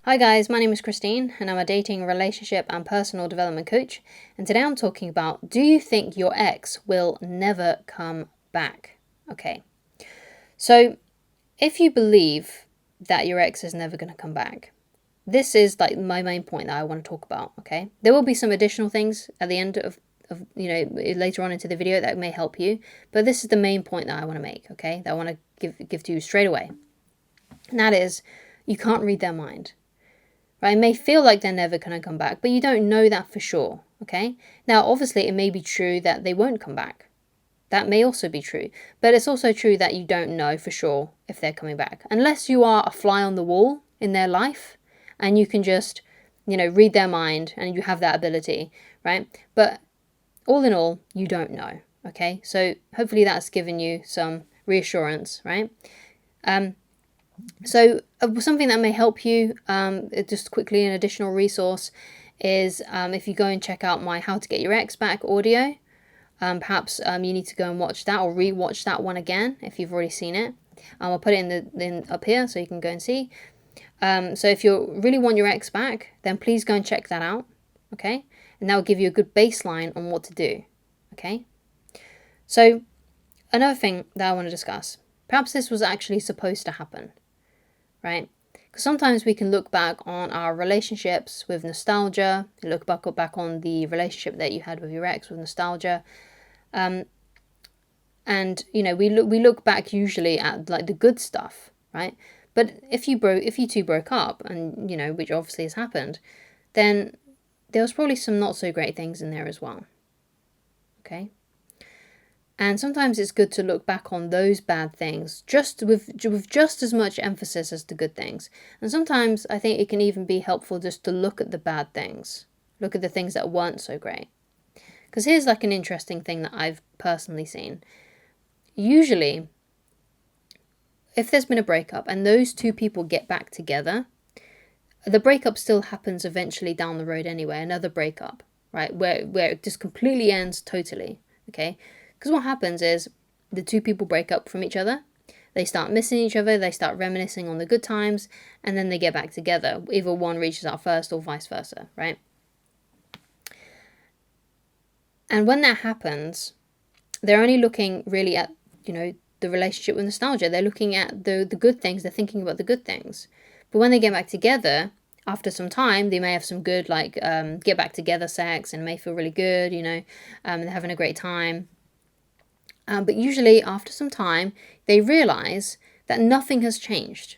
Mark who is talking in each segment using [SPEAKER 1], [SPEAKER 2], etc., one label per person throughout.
[SPEAKER 1] Hi guys, my name is Christine and I'm a dating, relationship and personal development coach, and today I'm talking about, do you think your ex will never come back? Okay, so if you believe that your ex is never going to come back, this is like my main point that I want to talk about, okay? There will be some additional things at the end of later on into the video that may help you, but this is the main point that I want to make, okay? That I want to give to you straight away. And that is, you can't read their mind. Right? It may feel like they're never going to come back, but you don't know that for sure, okay? Now, obviously, it may be true that they won't come back. That may also be true, but it's also true that you don't know for sure if they're coming back. Unless you are a fly on the wall in their life and you can just, read their mind and you have that ability, right? But all in all, you don't know, okay? So hopefully that's given you some reassurance, right? So something that may help you, just quickly, an additional resource is if you go and check out my How to Get Your Ex Back audio, perhaps you need to go and watch that or re-watch that one again if you've already seen it. I'll put it in up here so you can go and see. So if you really want your ex back, then please go and check that out, okay? And that will give you a good baseline on what to do, okay? So another thing that I want to discuss, perhaps this was actually supposed to happen, right? Because sometimes we can look back on our relationships with nostalgia. You look back on the relationship that you had with your ex with nostalgia, and we look back usually at like the good stuff, right? But if you two broke up, and which obviously has happened, then there was probably some not so great things in there as well. Okay. And sometimes it's good to look back on those bad things just with just as much emphasis as the good things. And sometimes I think it can even be helpful just to look at the bad things. Look at the things that weren't so great. Because here's like an interesting thing that I've personally seen. Usually, if there's been a breakup and those two people get back together, the breakup still happens eventually down the road anyway, another breakup, right? Where it just completely ends totally, okay? Because what happens is the two people break up from each other, they start missing each other, they start reminiscing on the good times, and then they get back together. Either one reaches out first or vice versa, right? And when that happens, they're only looking really at, the relationship with nostalgia. They're looking at the good things, they're thinking about the good things. But when they get back together, after some time, they may have some good, get back together sex, and it may feel really good, they're having a great time. But usually after some time, they realize that nothing has changed,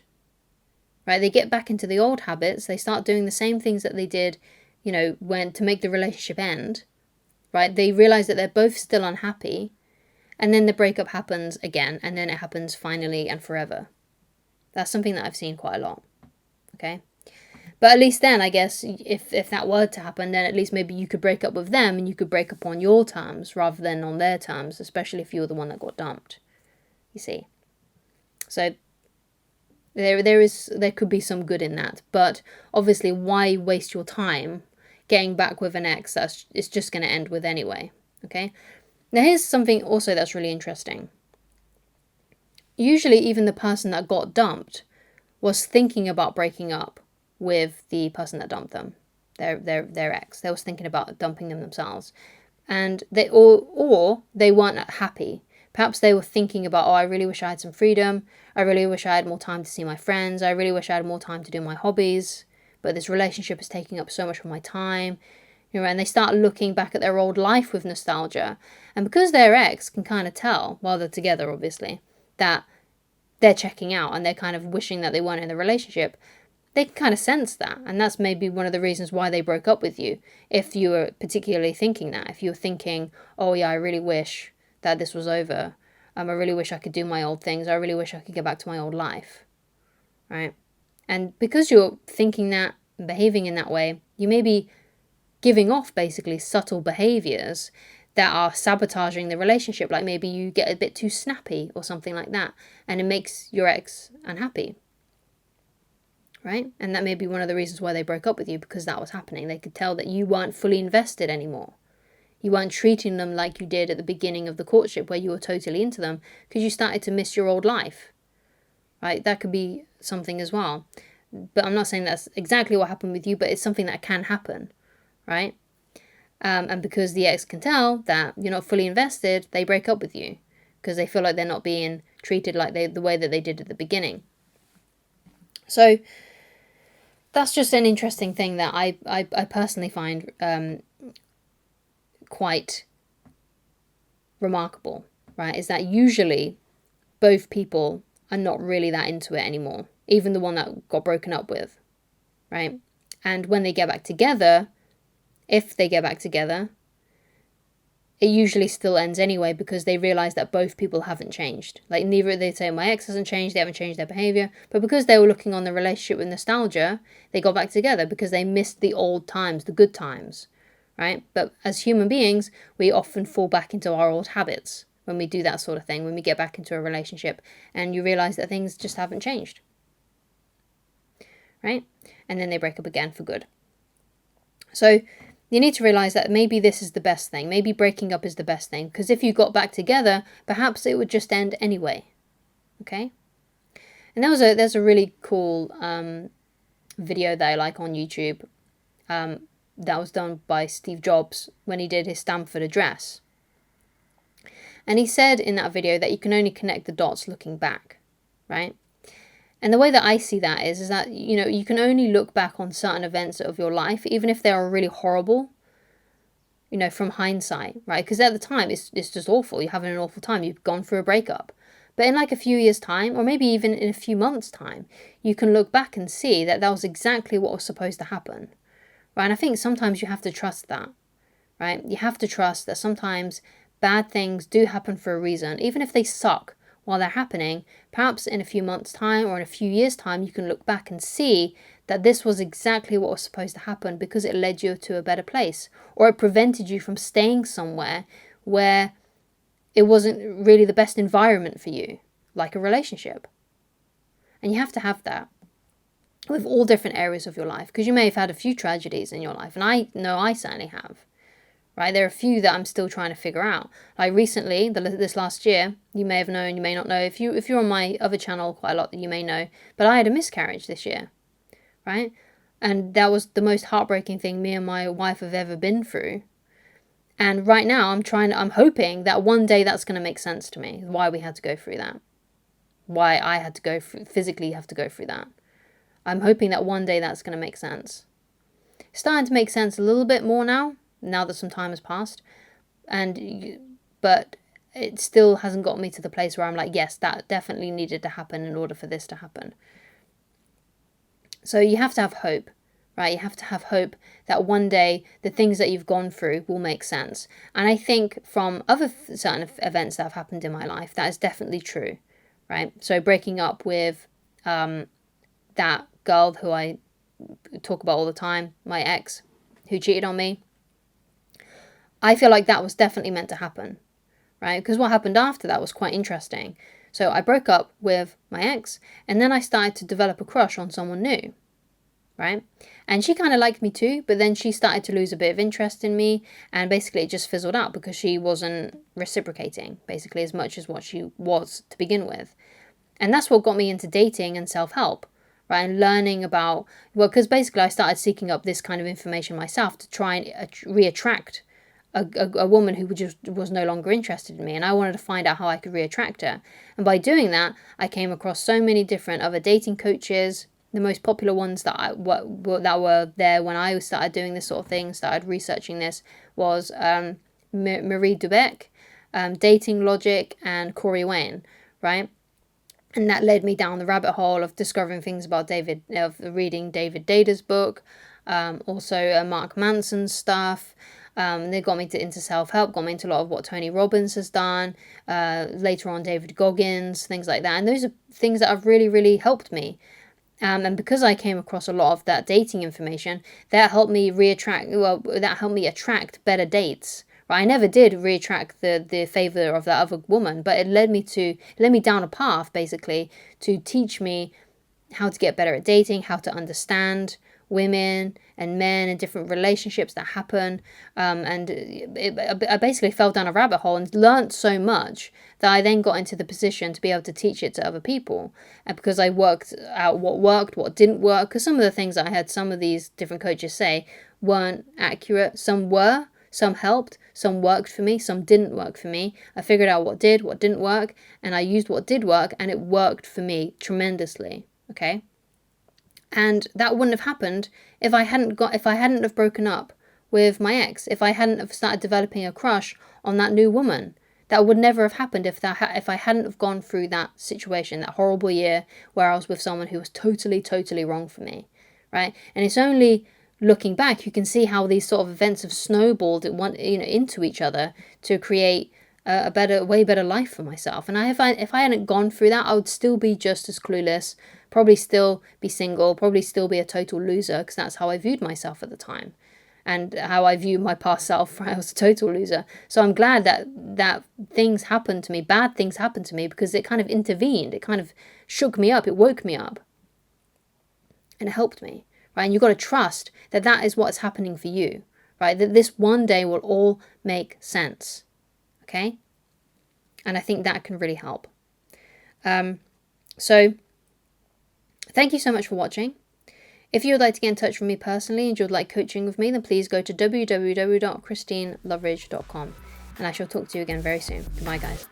[SPEAKER 1] right? They get back into the old habits. They start doing the same things that they did, when to make the relationship end, right? They realize that they're both still unhappy, and then the breakup happens again, and then it happens finally and forever. That's something that I've seen quite a lot, okay? But at least then, I guess, if that were to happen, then at least maybe you could break up with them and you could break up on your terms rather than on their terms, especially if you were the one that got dumped, you see. So there could be some good in that. But obviously, why waste your time getting back with an ex it's just going to end with anyway, okay? Now here's something also that's really interesting. Usually even the person that got dumped was thinking about breaking up with the person that dumped them, their ex. They was thinking about dumping them themselves, and they or they weren't happy. Perhaps they were thinking about, oh, I really wish I had some freedom. I really wish I had more time to see my friends. I really wish I had more time to do my hobbies. But this relationship is taking up so much of my time. And they start looking back at their old life with nostalgia. And because their ex can kind of tell, while they're together, obviously, that they're checking out and they're kind of wishing that they weren't in the relationship, they can kind of sense that. And that's maybe one of the reasons why they broke up with you. If you were particularly thinking that, if you were thinking, oh yeah, I really wish that this was over. I really wish I could do my old things. I really wish I could get back to my old life, right? And because you're thinking that, behaving in that way, you may be giving off basically subtle behaviors that are sabotaging the relationship. Like maybe you get a bit too snappy or something like that, and it makes your ex unhappy, right? And that may be one of the reasons why they broke up with you, because that was happening. They could tell that you weren't fully invested anymore. You weren't treating them like you did at the beginning of the courtship, where you were totally into them, because you started to miss your old life, right? That could be something as well. But I'm not saying that's exactly what happened with you, but it's something that can happen, right? And because the ex can tell that you're not fully invested, they break up with you because they feel like they're not being treated like the way that they did at the beginning. So that's just an interesting thing that I personally find quite remarkable, right? Is that usually both people are not really that into it anymore, even the one that got broken up with, right? And when they get back together, if they get back together, it usually still ends anyway because they realize that both people haven't changed. Like, neither, they say my ex hasn't changed, they haven't changed their behavior, but because they were looking on the relationship with nostalgia, they got back together because they missed the old times, the good times, right? But as human beings, we often fall back into our old habits when we do that sort of thing, when we get back into a relationship and you realize that things just haven't changed, right? And then they break up again for good. So you need to realize that maybe this is the best thing. Maybe breaking up is the best thing. Because if you got back together, perhaps it would just end anyway. Okay? And there's a really cool video that I like on YouTube that was done by Steve Jobs when he did his Stanford address. And he said in that video that you can only connect the dots looking back, right? And the way that I see that is that, you can only look back on certain events of your life, even if they are really horrible, from hindsight, right? Because at the time, it's just awful. You're having an awful time. You've gone through a breakup. But in like a few years' time, or maybe even in a few months' time, you can look back and see that that was exactly what was supposed to happen, right? And I think sometimes you have to trust that, right? You have to trust that sometimes bad things do happen for a reason, even if they suck while they're happening. Perhaps in a few months' time or in a few years' time, you can look back and see that this was exactly what was supposed to happen because it led you to a better place, or it prevented you from staying somewhere where it wasn't really the best environment for you, like a relationship. And you have to have that with all different areas of your life, because you may have had a few tragedies in your life, and I know I certainly have. Right, there are a few that I'm still trying to figure out. Like recently, this last year, you may have known, you may not know. If you're on my other channel quite a lot, you may know. But I had a miscarriage this year, right? And that was the most heartbreaking thing me and my wife have ever been through. And right now, I'm hoping that one day that's going to make sense to me. Why we had to go through that. Why I had to physically have to go through that. I'm hoping that one day that's going to make sense. It's starting to make sense a little bit more now that some time has passed, but it still hasn't got me to the place where I'm like, yes, that definitely needed to happen in order for this to happen. So you have to have hope, right? You have to have hope that one day the things that you've gone through will make sense. And I think from other certain events that have happened in my life, that is definitely true, right? So breaking up with that girl who I talk about all the time, my ex, who cheated on me, I feel like that was definitely meant to happen, right? Because what happened after that was quite interesting. So I broke up with my ex, and then I started to develop a crush on someone new, right? And she kind of liked me too, but then she started to lose a bit of interest in me, and basically it just fizzled out because she wasn't reciprocating, basically, as much as what she was to begin with. And that's what got me into dating and self-help, right? And learning about, because basically I started seeking up this kind of information myself to try and reattract a woman who just was no longer interested in me, and I wanted to find out how I could reattract her. And by doing that, I came across so many different other dating coaches. The most popular ones that were there when I started doing this sort of thing, started researching this, was Marie Dubeck, Dating Logic, and Corey Wayne, right? And that led me down the rabbit hole of discovering things about reading David Data's book, also Mark Manson's stuff. They got me into self-help, got me into a lot of what Tony Robbins has done, later on David Goggins, things like that. And those are things that have really, really helped me. And because I came across a lot of that dating information, that helped me attract better dates. Right? I never did reattract the favor of that other woman, but it led me down a path, basically, to teach me how to get better at dating, how to understand women and men and different relationships that happen. And I basically fell down a rabbit hole and learned so much that I then got into the position to be able to teach it to other people. And because I worked out what worked, what didn't work, because some of the things I had some of these different coaches say weren't accurate. Some were, some helped, some worked for me, some didn't work for me. I figured out what did, what didn't work, and I used what did work, and it worked for me tremendously. Okay. And that wouldn't have happened if I hadn't have broken up with my ex, if I hadn't have started developing a crush on that new woman. That would never have happened if I hadn't have gone through that situation, that horrible year where I was with someone who was totally, totally wrong for me, right? And it's only looking back you can see how these sort of events have snowballed into each other to create a better, way better life for myself. And if I hadn't gone through that, I would still be just as clueless, probably still be single, probably still be a total loser, because that's how I viewed myself at the time. And how I view my past self, I was a total loser. So I'm glad that things happened to me, bad things happened to me, because it kind of intervened. It kind of shook me up. It woke me up. And it helped me, right? And you've got to trust that that is what's happening for you, right? That this one day will all make sense, okay? And I think that can really help. So thank you so much for watching. If you would like to get in touch with me personally and you would like coaching with me, then please go to www.christineloveridge.com, and I shall talk to you again very soon. Goodbye, guys.